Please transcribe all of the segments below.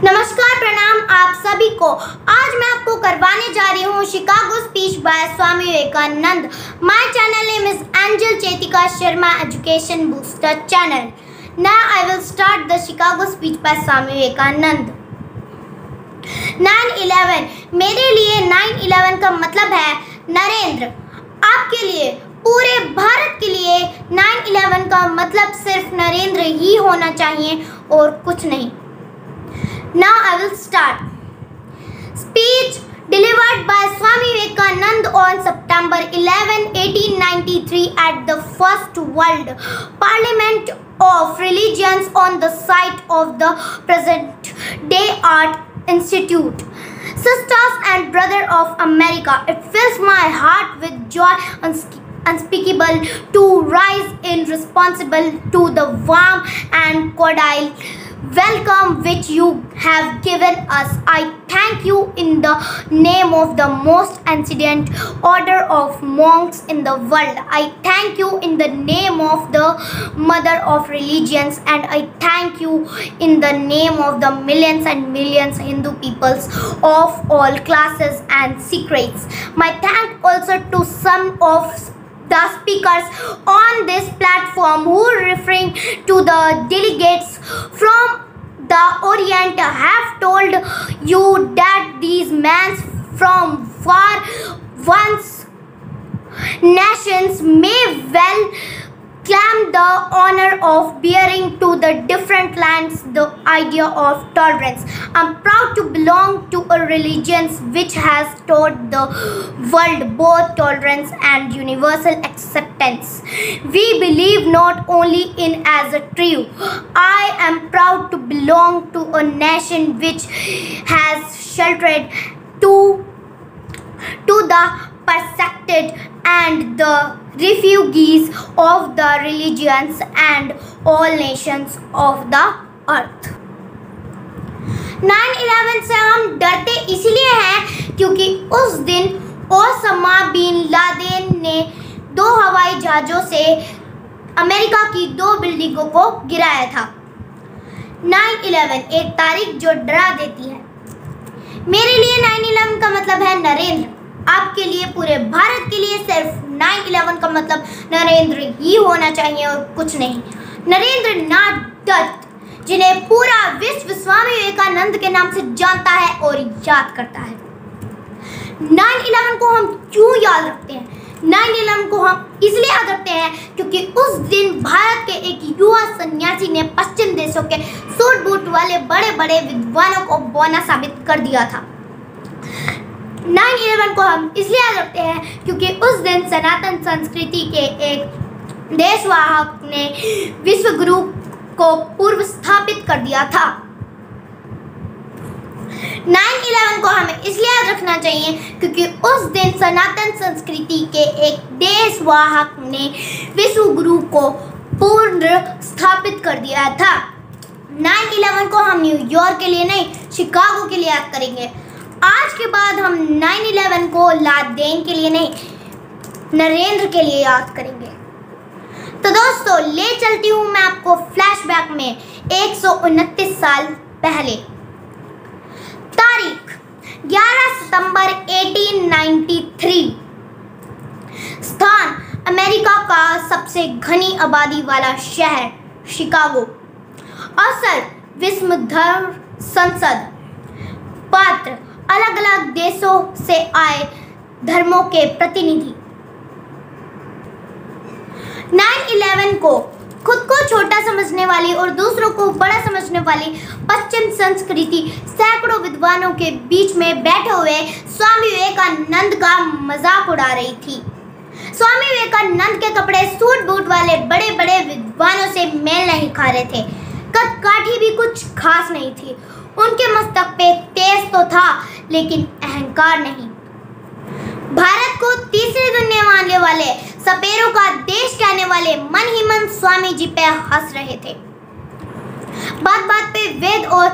नमस्कार, प्रणाम आप सभी को। आज मैं आपको करवाने जा रही हूँ Chicago speech by Swami Vivekananda. My channel name is Angel Chetika Sharma education booster channel. Now I will start the Chicago speech by Swami Vivekananda. 9/11 मेरे लिए 9/11 का मतलब है नरेंद्र। आपके लिए, पूरे भारत के लिए 9/11 का मतलब सिर्फ नरेंद्र ही होना चाहिए और कुछ नहीं। Now I will start. Speech delivered by Swami Vivekananda on September 11, 1893 at the First World Parliament of Religions on the site of the present-day Art Institute. Sisters and brothers of America, it fills my heart with joy unspeakable to rise in responsible to the warm and cordial welcome which you have given us. I thank you in the name of the most ancient order of monks in the world. I thank you in the name of the mother of religions, and I thank you in the name of the millions and millions Hindu peoples of all classes and secrets. My thanks also to some of the speakers on this platform who referring to the delegates from the Orient have told you that these men from far once nations may well claim the honor of bearing to the different lands the idea of tolerance. I'm proud to belong to a religion which has taught the world both tolerance and universal acceptance. We believe not only in as a trio. I am proud to belong to a nation which has sheltered to the persecuted and the refugees of the religions and all nations of the earth. 9/11 से हम डरते इसलिए हैं क्योंकि उस दिन Osama bin Laden ने 2 हवाई जहाज़ों से अमेरिका की 2 बिल्डिंगों को गिराया था। 9/11 एक तारीख जो डरा देती है। मेरे लिए 9/11 का मतलब है नरेंद्र। आपके लिए, पूरे भारत के लिए सिर्फ 9/11 का मतलब नरेंद्र ही होना चाहिए और कुछ नहीं। नरेंद्र नाथ दत्त, जिन्हें पूरा विश्व स्वामी विवेकानंद के नाम से जानता है और याद करता है। 9/11 को हम क्यों याद रखते हैं? 9/11 को हम इसलिए याद रखते हैं क्योंकि उस दिन भारत के एक युवा सन्यासी ने पश्चिम देशों के सूट बूट वाले बड़े बड़े विद्वानों को बौना साबित कर दिया था। 9/11 को हम इसलिए याद रखते हैं क्योंकि उस दिन सनातन संस्कृति के एक देशवाहक ने विश्व गुरु को पूर्व स्थापित कर दिया था। 9/11 को हमें इसलिए याद रखना चाहिए क्योंकि उस दिन सनातन संस्कृति के एक देशवाहक ने विश्व गुरु को पूर्ण स्थापित कर दिया था। 9/11 को हम न्यूयॉर्क के लिए नहीं, शिकागो के लिए याद करेंगे। आज के बाद हम 9/11 को लादेन के लिए नहीं, नरेंद्र के लिए याद करेंगे। तो दोस्तों, ले चलती हूँ मैं आपको फ्लैशबैक में 129 साल पहले। तारीख 11 सितंबर 1893। स्थान अमेरिका का सबसे घनी आबादी वाला शहर शिकागो। अवसर विश्व धर्म संसद। पात्र अलग अलग देशों से आए धर्मों के प्रतिनिधि। 9/11 को खुद को छोटा समझने वाली और दूसरों को बड़ा समझने वाली पश्चिम संस्कृति सैकड़ों विद्वानों के बीच में बैठे हुए स्वामी विवेकानंद का मजाक उड़ा रही थी। स्वामी विवेकानंद के कपड़े सूट बूट वाले बड़े बड़े विद्वानों से मेल नहीं खा रहे थे। कद काठी भी कुछ खास नहीं थी। उनके मस्तक पे तेज तो था लेकिन अहंकार नहीं। भारत को तीसरी दुनिया मानने वाले, सपेरों का देश कहने वाले मन ही मन स्वामी जी पे हंस रहे थे। बात बात पे वेद और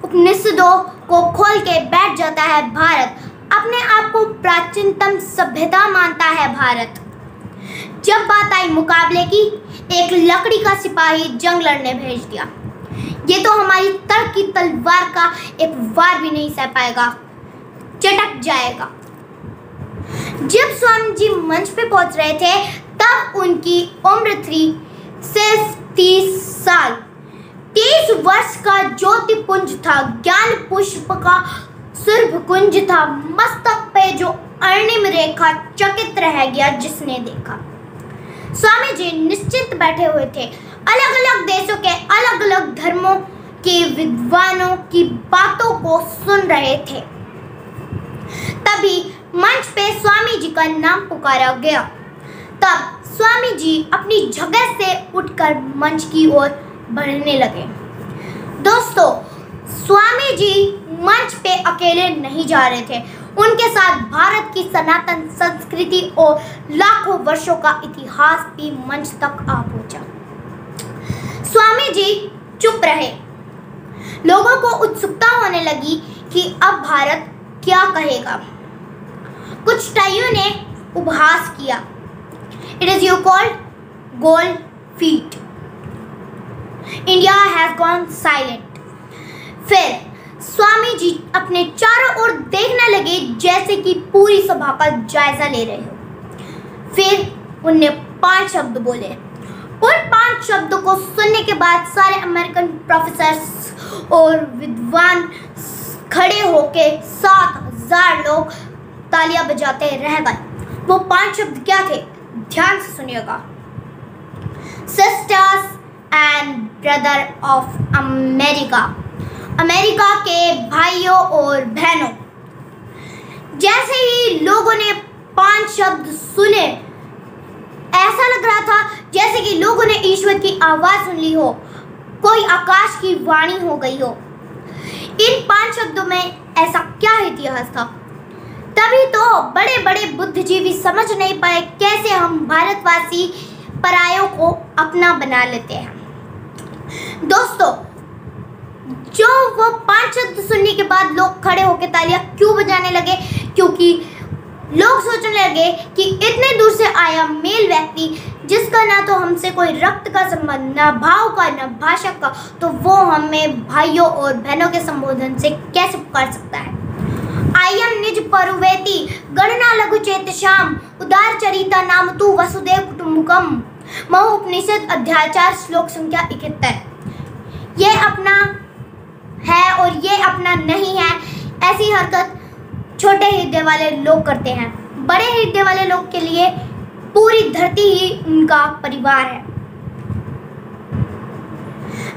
उपनिषदों को खोल के बैठ जाता है भारत। अपने आप को प्राचीनतम सभ्यता मानता है भारत। जब बात आई मुकाबले की, एक लकड़ी का सिपाही जंग लड़ने भेज दिया। ये तो हमारी तर्क की तलवार का एक वार भी नहीं सह पाएगा, चटक जाएगा। जब स्वामी जी मंच पे पहुंच रहे थे तब उनकी उम्र थी सिर्फ 30 साल। 30 वर्ष का ज्योतिपुंज था, ज्ञान पुष्प का सुरभ कुंज था। मस्तक पे जो अर्णिम रेखा, चकित रह गया जिसने देखा। स्वामी जी निश्चिंत बैठे हुए थे, अलग अलग देशों के अलग अलग धर्मों के विद्वानों की बातों को सुन रहे थे। तभी मंच पे स्वामी जी का नाम पुकारा गया। तब स्वामी जी अपनी जगह से उठकर मंच की ओर बढ़ने लगे। दोस्तों, स्वामी जी मंच पे अकेले नहीं जा रहे थे, उनके साथ भारत की सनातन संस्कृति और लाखों वर्षों का इतिहास भी मंच तक आ पहुंचा। स्वामी जी चुप रहे। लोगों को उत्सुकता होने लगी कि अब भारत क्या कहेगा। कुछ टाइयों ने उपहास किया, it is you called gold feet, India has gone silent. फिर स्वामी जी अपने चारों ओर देखने लगे जैसे कि पूरी सभा का जायजा ले रहे हो। फिर उन्हें 5 शब्द बोले। उन 5 शब्दों को सुनने के बाद सारे अमेरिकन प्रोफेसर्स और विद्वान खड़े होके 7000 लोग तालियां बजाते रह गए। वो 5 शब्द क्या थे? ध्यान से सुनिएगा। Sisters and brother of America, America के भाइयों और बहनों। जैसे ही लोगों ने 5 शब्द सुने, ऐसा लग रहा था जैसे कि लोगों ने ईश्वर की आवाज सुन ली हो, कोई आकाश की वाणी हो गई हो। इन 5 शब्दों में ऐसा क्या इतिहास था? तभी तो बड़े बड़े बुद्धिजीवी समझ नहीं पाए कैसे हम भारतवासी परायों को अपना बना लेते हैं। दोस्तों, जो वो 5 शब्द सुनने के बाद लोग खड़े होकर तालियां क्यों बजाने लगे? क्योंकि लोग सोचने लगे कि इतने दूर से आया मेल व्यक्ति, जिसका ना तो हमसे कोई रक्त का संबंध, ना भाव का, ना भाषा का, तो वो हमें भाइयों और बहनों के संबोधन से कैसे पुकार सकता है? आयम निज परुवेति गणना लघु चेत श्याम उदार चरिता नाम तू वसुदेव कुटुंबकम। महु उपनिषद अध्याय 4 श्लोक संख्या 71। ये अपना है और ये अपना नहीं है, ऐसी हरकत छोटे हृदय वाले लोग करते हैं। बड़े हृदय वाले लोग के लिए पूरी धरती ही उनका परिवार है।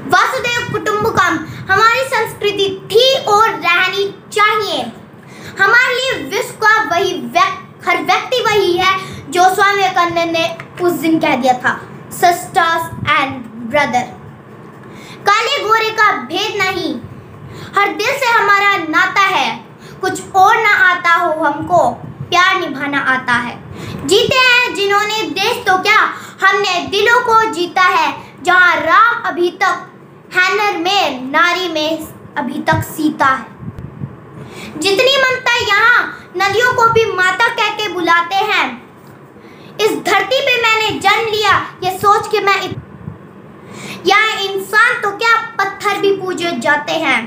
वासुदेव कुटुंबकम हमारी संस्कृति थी और रहनी चाहिए। हमारे लिए विश्व का हर व्यक्ति वही है जो स्वामी विवेकानंद ने उस दिन कह दिया था, सिस्टर्स एंड ब्रदर। काले गोरे का भेद नहीं, हर दिल से हमारा नाता है। कुछ और ना आता हो हमको, प्यार निभाना आता है। जीते हैं जिन्होंने देश तो क्या, हमने दिलों को जीता है। जहाँ राम अभी तक हैनर में, नारी में अभी तक सीता है। जितनी ममता यहाँ नदियों को भी माता कह के बुलाते हैं। इस धरती पे मैंने जन्म लिया ये सोच के मैं यहाँ इंसान तो क्या पत्थर भी पूजे जाते हैं।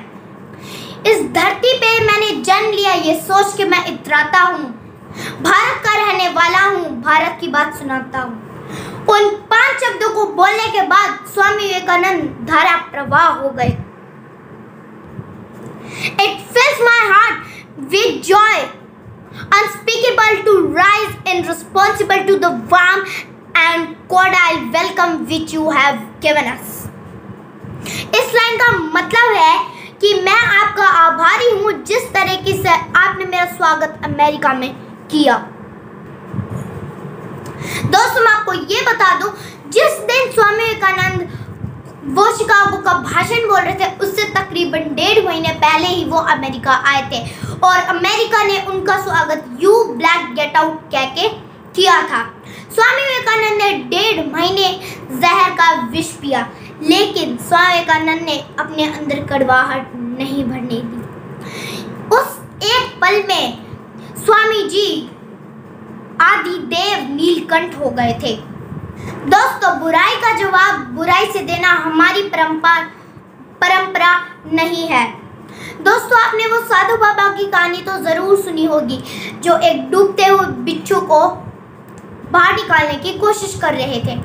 इस धरती पे मैंने जन्म लिया ये सोच के मैं इतराता हूँ। भारत का रहने वाला हूँ, भारत की बात सुनाता हूँ। उन 5 शब्दों को बोलने के बाद स्वामी विवेकानंद धारा प्रवाह हो गए। It fills my heart with joy unspeakable to rise and responsible to the warm and cordial welcome which you have given us। इस लाइन का मतलब है कि मैं आपका आभारी हूँ जिस तरीके से आपने मेरा स्वागत अमेरिका में किया। दोस्तों, मैं आपको ये बता दूं, जिस दिन स्वामी विवेकानंद वो शिकागो का भाषण बोल रहे थे उससे तकरीबन 1.5 महीने पहले ही वो अमेरिका आए थे और अमेरिका ने उनका स्वागत यू ब्लैक गेट आउट कह के किया था। स्वामी विवेकानंद ने 1.5 महीने जहर का विष पिया, लेकिन स्वामी विवेकानंद ने अपने अंदर कड़वाहट नहीं भरने दी। उस एक पल में स्वामी जी आदिदेव नीलकंठ हो गए थे। दोस्तों, बुराई का जवाब बुराई से देना हमारी परंपरा परंपरा नहीं है। दोस्तों, आपने वो साधु बाबा की कहानी तो ज़रूर सुनी होगी जो एक डूबते हुए बिच्छू को बाहर निकालने की कोशिश कर रहे थे।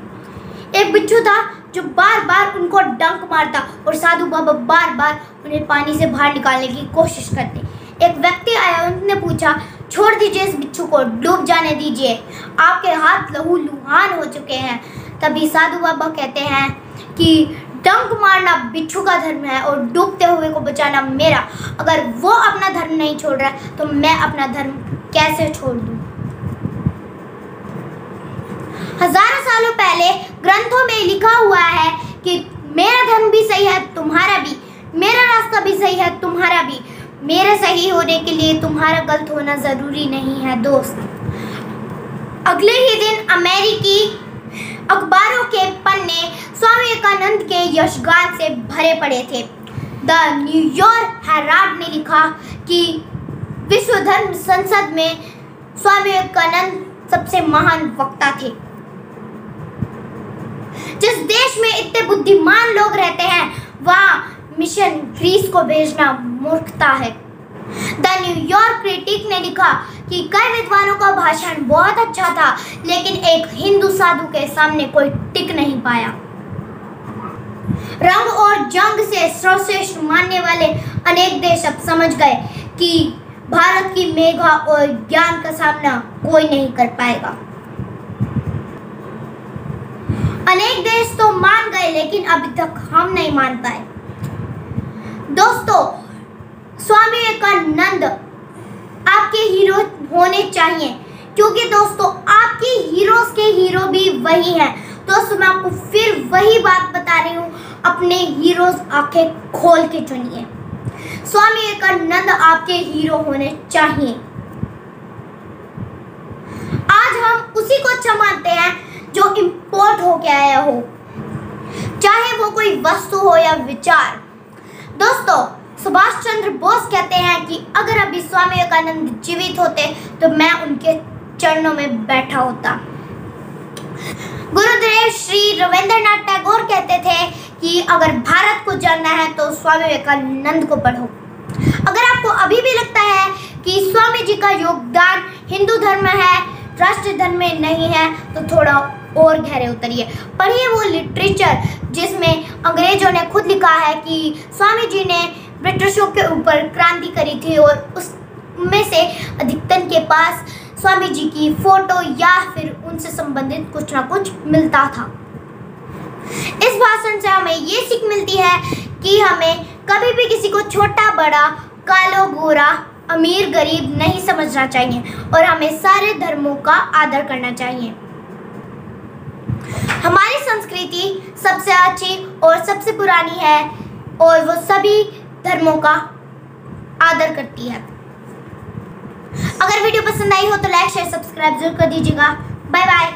एक बिच्छू था जो बार बार उनको डंक मारता और साधु बाबा बार बार उन्हें पानी से बाहर निकालने की कोशिश करते। एक व्यक्ति आया, उन्होंने पूछा, छोड़ दीजिए इस बिच्छू को, डूब जाने दीजिए, आपके हाथ लहूलुहान हो चुके हैं। तभी साधु बाबा कहते हैं कि डंक मारना बिच्छू का धर्म है और डूबते हुए को बचाना मेरा। अगर वो अपना धर्म नहीं छोड़ रहा तो मैं अपना धर्म कैसे छोड़ दूं? हजारों सालों पहले ग्रंथों में लिखा हुआ है कि मेरा धर्म भी सही है, तुम्हारा भी, मेरा रास्ता भी सही है, तुम्हारा भी। मेरे सही होने के लिए तुम्हारा गलत होना जरूरी नहीं है दोस्त। अगले ही दिन अमेरिकी अखबारों के पन्ने स्वामी विवेकानंद के यशगान से भरे पड़े थे। द न्यूयॉर्क हेराल्ड ने लिखा कि विश्व धर्म संसद में स्वामी विवेकानंद सबसे महान वक्ता थे। जिस देश में इतने बुद्धिमान लोग रहते हैं वहाँ मिशन ग्रीस को भेजना मूर्खता है। द न्यूयॉर्क क्रिटिक ने लिखा कि कई विद्वानों का भाषण बहुत अच्छा था, लेकिन एक हिंदू साधु के सामने कोई टिक नहीं पाया। रंग और जंग से सर्वश्रेष्ठ मानने वाले अनेक देश अब समझ गए कि भारत की मेधा और ज्ञान का सामना कोई नहीं कर पाएगा। अनेक देश तो मान गए, लेकिन अभी तक हम नहीं मान पाए। दोस्तों, स्वामी विवेकानंद आपके हीरो होने चाहिए, क्योंकि दोस्तों आपके हीरोज के हीरो भी वही हैं। दोस्तों, मैं आपको फिर वही बात बता रही हूँ, अपने हीरोज आंखें खोल के चुनिए। स्वामी विवेकानंद आपके हीरो होने चाहिए। आज हम उसी को अच्छा मानते हैं जो इंपोर्ट होके आया हो, चाहे वो कोई वस्तु हो या विचार। दोस्तों, सुभाष चंद्र बोस कहते हैं कि अगर अभी स्वामी विवेकानंद जीवित होते तो मैं उनके चरणों में बैठा होता। गुरुदेव श्री रविंद्रनाथ टैगोर कहते थे कि अगर भारत को जानना है तो स्वामी विवेकानंद को पढ़ो। अगर आपको अभी भी लगता है कि स्वामी जी का योगदान हिंदू धर्म है, राष्ट्रीय धर्म में नहीं है, तो थोड़ा और गहरे उतरिए, पढ़िए वो लिटरेचर जिसमें अंग्रेजों ने खुद लिखा है कि स्वामी जी ने ब्रिटिशों के ऊपर क्रांति करी थी और उसमें से अधिकतर के पास स्वामी जी की फोटो या फिर उनसे संबंधित कुछ ना कुछ मिलता था। इस भाषण से हमें ये सीख मिलती है कि हमें कभी भी किसी को छोटा बड़ा, कालो गोरा, अमीर गरीब नहीं समझना चाहिए और हमें सारे धर्मों का आदर करना चाहिए। हमारी संस्कृति सबसे अच्छी और सबसे पुरानी है और वो सभी धर्मों का आदर करती है। अगर वीडियो पसंद आई हो तो लाइक शेयर सब्सक्राइब जरूर कर दीजिएगा। Bye bye.